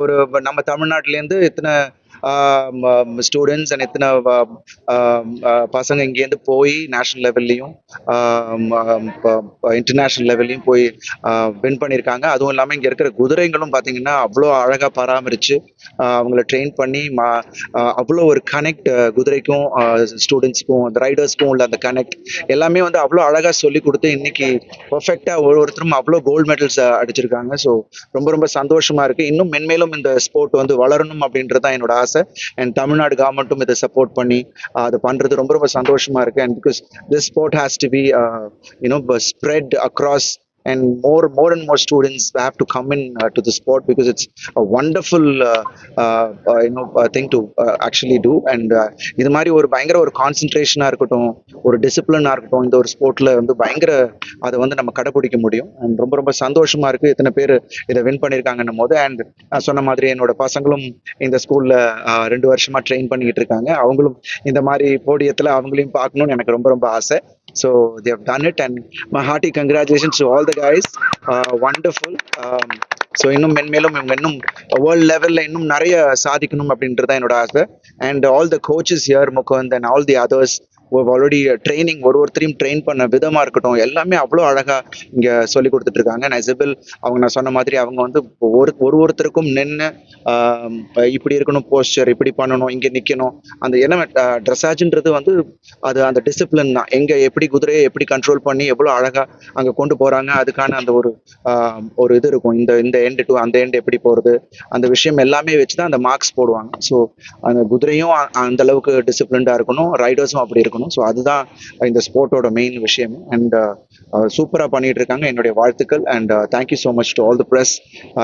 ஒரு நம்ம தமிழ்நாட்டிலேருந்து இத்தனை ஸ்டூடெண்ட்ஸ் அண்ட் இத்தனை பசங்க இங்கேருந்து போய் நேஷ்னல் லெவல்லையும் இன்டர்நேஷ்னல் லெவல்லையும் போய் வின் பண்ணியிருக்காங்க. அதுவும் இல்லாமல் இங்கே இருக்கிற குதிரைங்களும் பார்த்தீங்கன்னா அவ்வளோ அழகாக பராமரித்து அவங்கள ட்ரெயின் பண்ணி அவ்வளோ ஒரு கனெக்ட் குதிரைக்கும் ஸ்டூடெண்ட்ஸ்க்கும் அந்த ரைடர்ஸ்க்கும் உள்ள அந்த கனெக்ட் எல்லாமே வந்து அவ்வளோ அழகாக சொல்லி கொடுத்து இன்னைக்கு பர்ஃபெக்டாக ஒருத்தரும் அவ்வளோ கோல்டு மெடல்ஸ் அடிச்சிருக்காங்க. ஸோ ரொம்ப ரொம்ப சந்தோஷமா இருக்கு. இன்னும் மென்மேலும் இந்த ஸ்போர்ட் வந்து வளரணும் அப்படின்றது தான் என்னோட ஆசை. அண்ட் தமிழ்நாடு கவர்மெண்ட்டும் இதை சப்போர்ட் பண்ணி அது பண்றது ரொம்ப ரொம்ப சந்தோஷமா இருக்கு. And because this sport has to be spread across and and more students have to come in to the sport because it's a wonderful thing to actually do. And இது மாதிரி ஒரு பயங்கர ஒரு கான்சென்ட்ரேஷனா இருக்கட்டும், ஒரு டிசிப்ளினா இருக்கட்டும், இந்த ஒரு ஸ்போர்ட்ல வந்து பயங்கர அதை வந்து நம்ம கடைபிடிக்க முடியும். அண்ட் ரொம்ப ரொம்ப சந்தோஷமா இருக்கு இத்தனை பேர் இதை வின் பண்ணியிருக்காங்கன்னும் போது. அண்ட் நான் சொன்ன மாதிரி என்னோட பசங்களும் இந்த ஸ்கூல்ல 2 வருஷமா ட்ரெயின் பண்ணிக்கிட்டு இருக்காங்க. அவங்களும் இந்த மாதிரி போடியத்துல அவங்களையும் பார்க்கணும்னு எனக்கு ரொம்ப ரொம்ப ஆசை. So they have done it and my hearty congratulations to all the guys. Wonderful. So இன்னும் மென்மேலும் இவங்க இன்னும் வேர்ல்ட் லெவலில் இன்னும் நிறைய சாதிக்கணும் அப்படின்றது தான் என்னோட ஆசை. And all the coaches here Mukund and all the others already training ஒருத்தரையும் ட்ரெயின் பண்ண விதமாக இருக்கட்டும் எல்லாமே அவ்வளோ அழகாக இங்கே சொல்லி கொடுத்துட்டு இருக்காங்க. நெசபில் அவங்க நான் சொன்ன மாதிரி அவங்க வந்து ஒருத்தருக்கும் நின்று இப்படி இருக்கணும், போஸ்டர் இப்படி பண்ணணும், இங்கே நிற்கணும், அந்த எல்லாமே ட்ரெஸ்ஸாஜுன்றது வந்து அது அந்த டிசிப்ளின் தான். எங்கே எப்படி குதிரையை எப்படி கண்ட்ரோல் பண்ணி எவ்வளோ அழகாக அங்கே கொண்டு போகிறாங்க அதுக்கான அந்த ஒரு இது இருக்கும். இந்த எண்டு டு அந்த எண்டு எப்படி போகிறது அந்த விஷயம் எல்லாமே வச்சு தான் அந்த மார்க்ஸ் போடுவாங்க. ஸோ அந்த குதிரையும் அந்த அளவுக்கு டிசிப்ளின்டாக இருக்கணும், ரைடர்ஸும் அப்படி இருக்கணும். ஸோ அதுதான் இந்த ஸ்போர்ட்டோட மெயின் விஷயம். அண்ட் சூப்பராக பண்ணிட்டு இருக்காங்க. என்னுடைய வாழ்த்துக்கள். And thank you so much to all the press.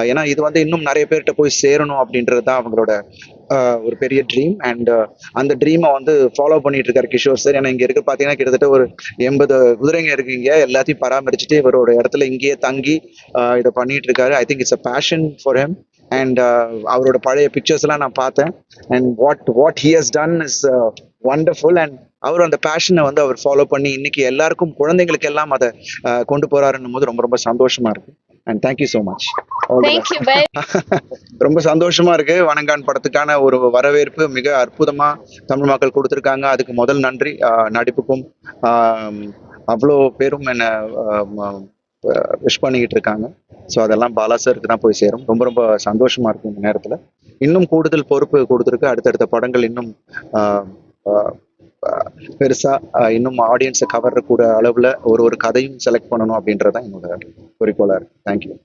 ஏன்னா இது வந்து இன்னும் நிறைய பேர்கிட்ட போய் சேரணும் அப்படின்றது தான் அவங்களோட ஒரு பெரிய ட்ரீம். அண்ட் அந்த ட்ரீமை வந்து ஃபாலோ பண்ணிட்டு இருக்காரு கிஷோர் சார். ஏன்னா இங்க இருக்க பார்த்தீங்கன்னா கிட்டத்தட்ட ஒரு 80 குதிரைங்க இருக்குங்க. எல்லாத்தையும் பராமரிச்சுட்டு இவரோட இடத்துல இங்கேயே தங்கி இதை பண்ணிட்டு இருக்காரு. I think it's a passion for him. And அவரோட பழைய பிக்சர்ஸ் எல்லாம் நான் பார்த்தேன். And what he has done is wonderful. And அவர் அந்த பேஷனை வந்து அவர் ஃபாலோ பண்ணி இன்னைக்கு எல்லாருக்கும் குழந்தைங்களுக்கு எல்லாம் அதை கொண்டு போறாருன்னும் போது ரொம்ப ரொம்ப சந்தோஷமா இருக்கு. And thank you so much. ரொம்ப சந்தோஷமா இருக்கு. வணங்கான் படத்துக்கான ஒரு வரவேற்பு மிக அற்புதமா தமிழ் மக்கள் கொடுத்துருக்காங்க. அதுக்கு முதல் நன்றி. நடிப்புக்கும் அவ்வளோ பேரும் என்ன விஷ் பண்ணிக்கிட்டு இருக்காங்க. ஸோ அதெல்லாம் பாலா சாருக்கு தான் போய் சேரும். ரொம்ப ரொம்ப சந்தோஷமா இருக்கும். இந்த நேரத்தில் இன்னும் கூடுதல் பொறுப்பு கொடுத்துருக்கு. அடுத்தடுத்த படங்கள் இன்னும் பெருசா இன்னும் ஆடியன்ஸை கவரக்கூடிய அளவுல ஒரு கதையும் செலக்ட் பண்ணணும் அப்படின்றதான் என்னோட குறிக்கோளா இருக்கு. தேங்க்யூ.